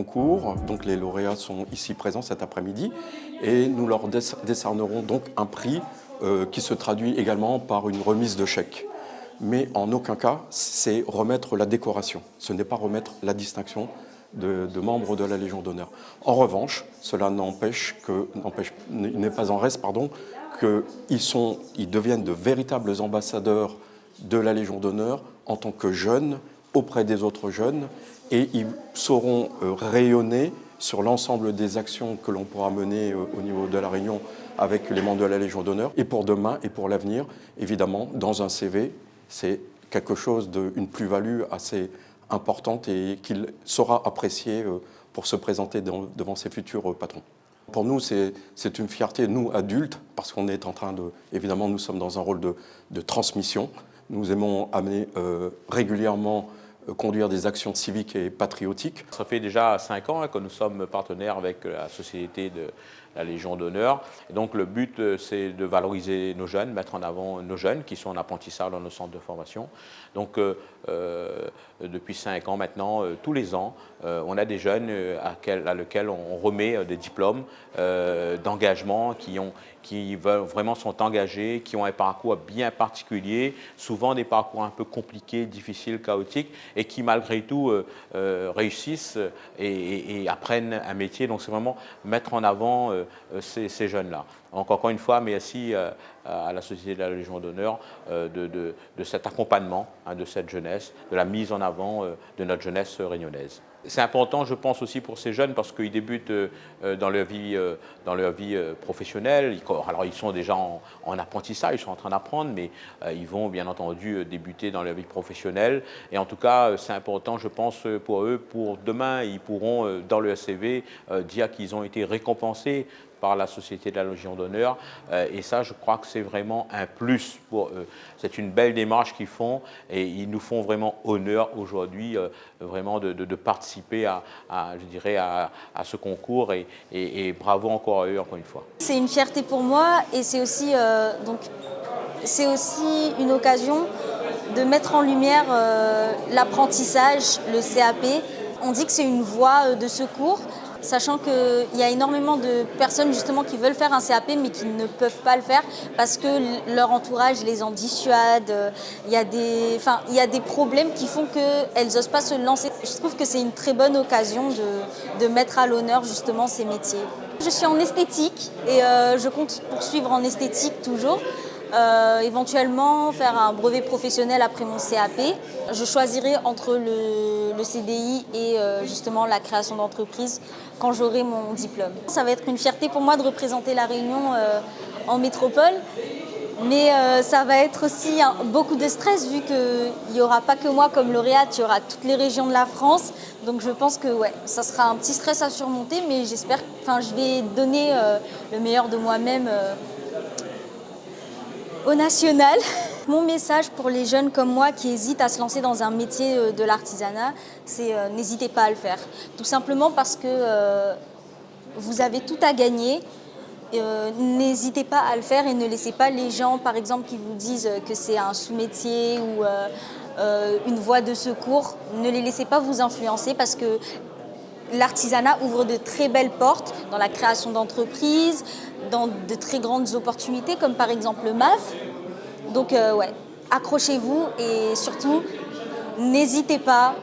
concours. Donc les lauréats sont ici présents cet après-midi et nous leur décernerons donc un prix qui se traduit également par une remise de chèque. Mais en aucun cas, c'est remettre la décoration. Ce n'est pas remettre la distinction de membres de la Légion d'honneur. En revanche, cela n'est pas en reste, qu'ils deviennent de véritables ambassadeurs de la Légion d'honneur en tant que jeunes auprès des autres jeunes, et ils sauront rayonner sur l'ensemble des actions que l'on pourra mener au niveau de la Réunion avec les membres de la Légion d'honneur, et pour demain et pour l'avenir. Évidemment, dans un CV, c'est quelque chose une plus-value assez importante et qu'il saura apprécier pour se présenter devant ses futurs patrons. Pour nous, c'est une fierté, nous, adultes, parce qu'on est en train de... Évidemment, nous sommes dans un rôle de transmission. Nous aimons amener régulièrement conduire des actions civiques et patriotiques. Ça fait déjà 5 ans que nous sommes partenaires avec la Société de la Légion d'honneur. Donc le but, c'est de valoriser nos jeunes, mettre en avant nos jeunes qui sont en apprentissage dans nos centres de formation. Donc depuis 5 ans maintenant, tous les ans, on a des jeunes à lesquels on remet des diplômes d'engagement qui vraiment sont engagés, qui ont un parcours bien particulier, souvent des parcours un peu compliqués, difficiles, chaotiques, et qui malgré tout réussissent et apprennent un métier. Donc c'est vraiment mettre en avant ces jeunes-là. Donc encore une fois, merci à la Société de la Légion d'honneur de cet accompagnement de cette jeunesse, de la mise en avant de notre jeunesse réunionnaise. C'est important, je pense, aussi pour ces jeunes parce qu'ils débutent dans leur vie professionnelle. Alors, ils sont déjà en apprentissage, ils sont en train d'apprendre, mais ils vont bien entendu débuter dans leur vie professionnelle. Et en tout cas, c'est important, je pense, pour eux, pour demain, ils pourront, dans leur CV, dire qu'ils ont été récompensés par la Société de la Légion d'honneur. Et ça, je crois que c'est vraiment un plus pour eux. C'est une belle démarche qu'ils font et ils nous font vraiment honneur aujourd'hui vraiment de participer je dirais, à ce concours et bravo encore à eux, encore une fois. C'est une fierté pour moi et c'est aussi une occasion de mettre en lumière l'apprentissage, le CAP. On dit que c'est une voie de secours, sachant qu'il y a énormément de personnes justement qui veulent faire un CAP mais qui ne peuvent pas le faire parce que leur entourage les en dissuade. Il y a des problèmes qui font qu'elles n'osent pas se lancer. Je trouve que c'est une très bonne occasion de mettre à l'honneur justement ces métiers. Je suis en esthétique et je compte poursuivre en esthétique toujours. Éventuellement faire un brevet professionnel après mon CAP. Je choisirai entre le CDI et justement la création d'entreprise quand j'aurai mon diplôme. Ça va être une fierté pour moi de représenter la Réunion en métropole, mais ça va être aussi beaucoup de stress vu qu'il n'y aura pas que moi comme lauréate, il y aura toutes les régions de la France. Donc je pense que ça sera un petit stress à surmonter, mais je vais donner le meilleur de moi-même au national. Mon message pour les jeunes comme moi qui hésitent à se lancer dans un métier de l'artisanat, c'est n'hésitez pas à le faire. Tout simplement parce que vous avez tout à gagner. N'hésitez pas à le faire et ne laissez pas les gens, par exemple, qui vous disent que c'est un sous-métier ou une voie de secours. Ne les laissez pas vous influencer parce que l'artisanat ouvre de très belles portes dans la création d'entreprises, dans de très grandes opportunités, comme par exemple le MAF. Donc accrochez-vous et surtout, n'hésitez pas.